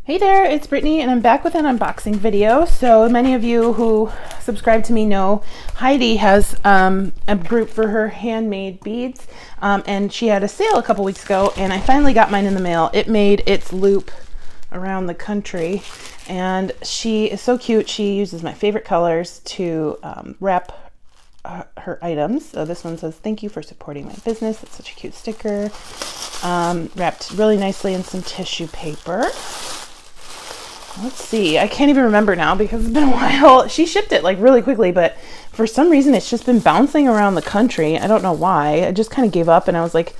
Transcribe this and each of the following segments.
Hey there, it's Brittany and I'm back with an unboxing video. So many of you who subscribe to me know Heidi has a group for her handmade beads, and she had a sale a couple weeks ago and I finally got mine in the mail. It made its loop around the country and she is so cute. She uses my favorite colors to wrap her items. So this one says, "Thank you for supporting my business." It's such a cute sticker, wrapped really nicely in some tissue paper. Let's see, I can't even remember now because it's been a while. She shipped it like really quickly, but for some reason it's just been bouncing around the country. I don't know why. I just kind of gave up and I was like,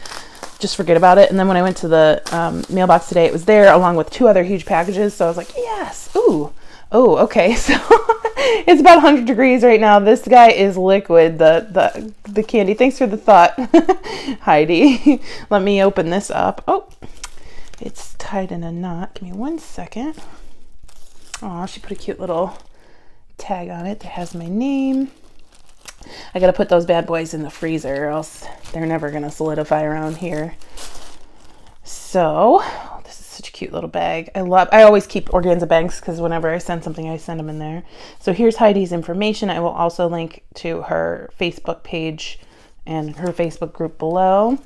just forget about it. And then when I went to the mailbox today, it was there along with 2 other huge packages. So I was like, yes, ooh, oh, okay. So it's about 100 degrees right now. This guy is liquid, the candy. Thanks for the thought, Heidi. Let me open this up. Oh, it's tied in a knot. Give me 1 second. Oh, she put a cute little tag on it that has my name. I gotta put those bad boys in the freezer or else they're never gonna solidify around here. So, this is such a cute little bag. I always keep organza bags because whenever I send something, I send them in there. So here's Heidi's information. I will also link to her Facebook page and her Facebook group below.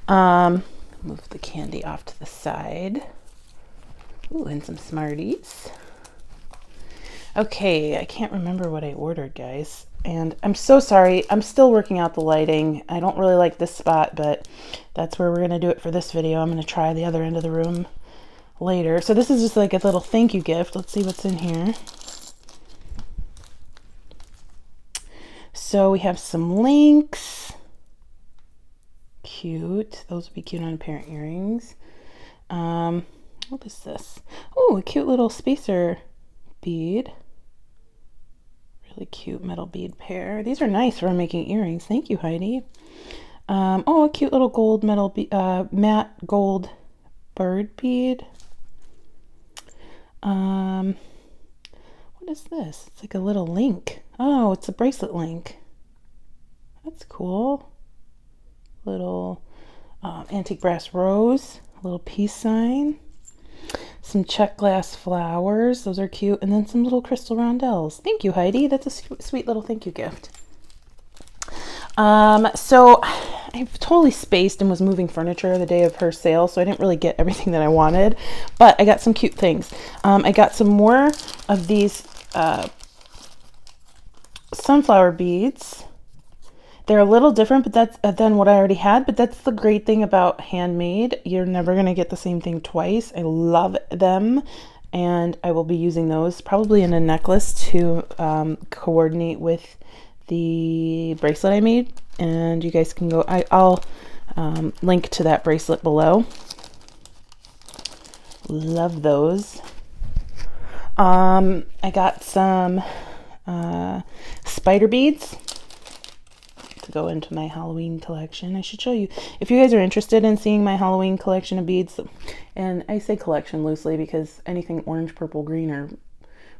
Move the candy off to the side. Ooh, and some Smarties. Okay, I can't remember what I ordered, guys. And I'm so sorry. I'm still working out the lighting. I don't really like this spot, but that's where we're going to do it for this video. I'm going to try the other end of the room later. So this is just like a little thank you gift. Let's see what's in here. So we have some links. Cute. Those would be cute on a pair of earrings. What is this? Oh, a cute little spacer bead. Really cute metal bead pair. These are nice for making earrings. Thank you, Heidi. Oh, a cute little gold metal matte gold bird bead. What is this? It's like a little link. Oh, it's a bracelet link. That's cool. Little antique brass rose, a little peace sign, some check glass flowers. Those are cute. And then some little crystal rondelles. Thank you, Heidi. That's a sweet little thank you gift. So I've totally spaced and was moving furniture the day of her sale, so I didn't really get everything that I wanted, but I got some cute things. I got some more of these sunflower beads. They're a little different but that's than what I already had, but that's the great thing about handmade. You're never going to get the same thing twice. I love them, and I will be using those probably in a necklace to coordinate with the bracelet I made, and you guys can go. I'll link to that bracelet below. Love those. I got some spider beads to go into my Halloween collection. I should show you if you guys are interested in seeing my Halloween collection of beads. And I say collection loosely because anything orange, purple, green, or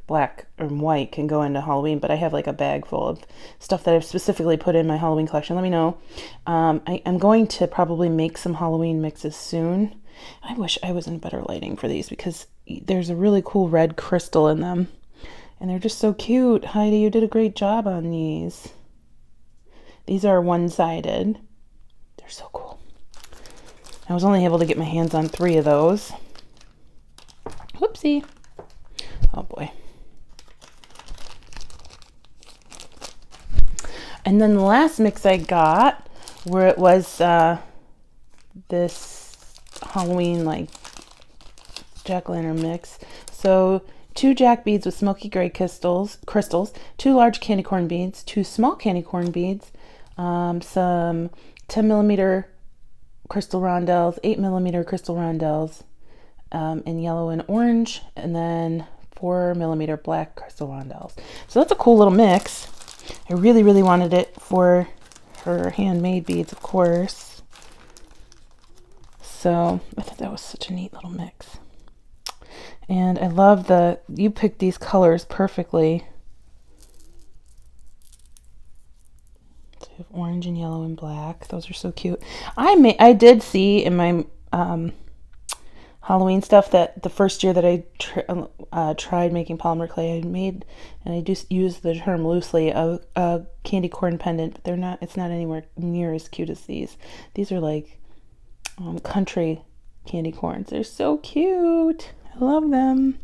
black or white can go into Halloween, but I have like a bag full of stuff that I've specifically put in my Halloween collection. Let me know. I'm going to probably make some Halloween mixes soon. I wish I was in better lighting for these because there's a really cool red crystal in them and they're just so cute. Heidi, you did a great job on these. These are one-sided. They're so cool. I was only able to get my hands on 3 of those. Whoopsie. Oh boy. And then the last mix I got, where it was this Halloween like jack-o'-lantern mix. So 2 jack beads with smoky gray crystals, 2 large candy corn beads, 2 small candy corn beads, some 10mm crystal rondelles, 8mm crystal rondelles in yellow and orange, and then 4mm black crystal rondelles. So that's a cool little mix. I really, really wanted it for her handmade beads, of course. So I thought that was such a neat little mix. And I love you picked these colors perfectly. So you have orange and yellow and black. Those are so cute. I did see in my Halloween stuff that the first year that I tried making polymer clay, I made, and I do use the term loosely, a candy corn pendant, but it's not anywhere near as cute as these. These are like country candy corns. They're so cute. I love them.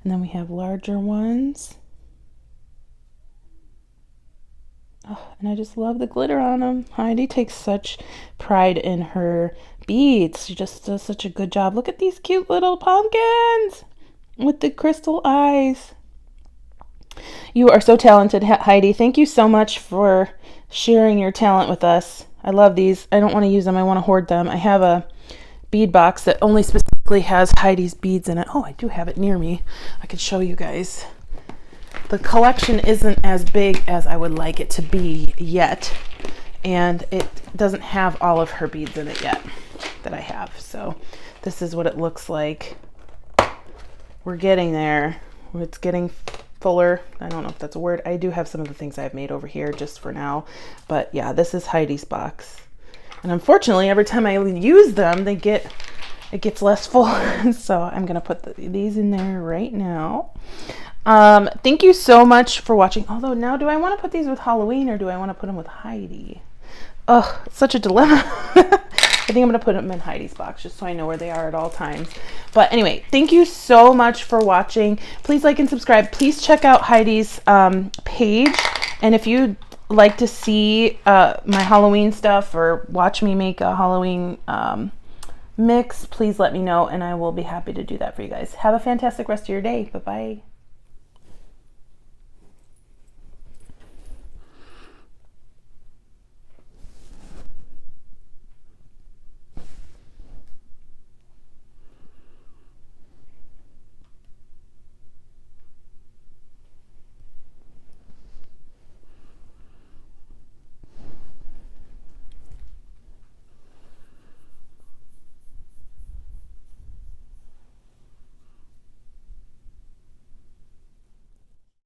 And then we have larger ones. Oh, and I just love the glitter on them. Heidi takes such pride in her beads. She just does such a good job. Look at these cute little pumpkins with the crystal eyes. You are so talented, Heidi. Thank you so much for sharing your talent with us. I love these. I don't want to use them. I want to hoard them. I have a bead box that only specifically has Heidi's beads in it. Oh, I do have it near me. I could show you guys. The collection isn't as big as I would like it to be yet, and it doesn't have all of her beads in it yet that I have. So this is what it looks like. We're getting there. It's getting fuller. I don't know if that's a word. I do have some of the things I've made over here just for now, but yeah, this is Heidi's box. And unfortunately, every time I use them, it gets less full. So I'm gonna put these in there right now. Thank you so much for watching. Although now, do I want to put these with Halloween or do I want to put them with Heidi? Oh, it's such a dilemma. I think I'm going to put them in Heidi's box just so I know where they are at all times. But anyway, thank you so much for watching. Please like and subscribe. Please check out Heidi's page. And if you'd like to see my Halloween stuff or watch me make a Halloween mix, please let me know and I will be happy to do that for you guys. Have a fantastic rest of your day. Bye-bye.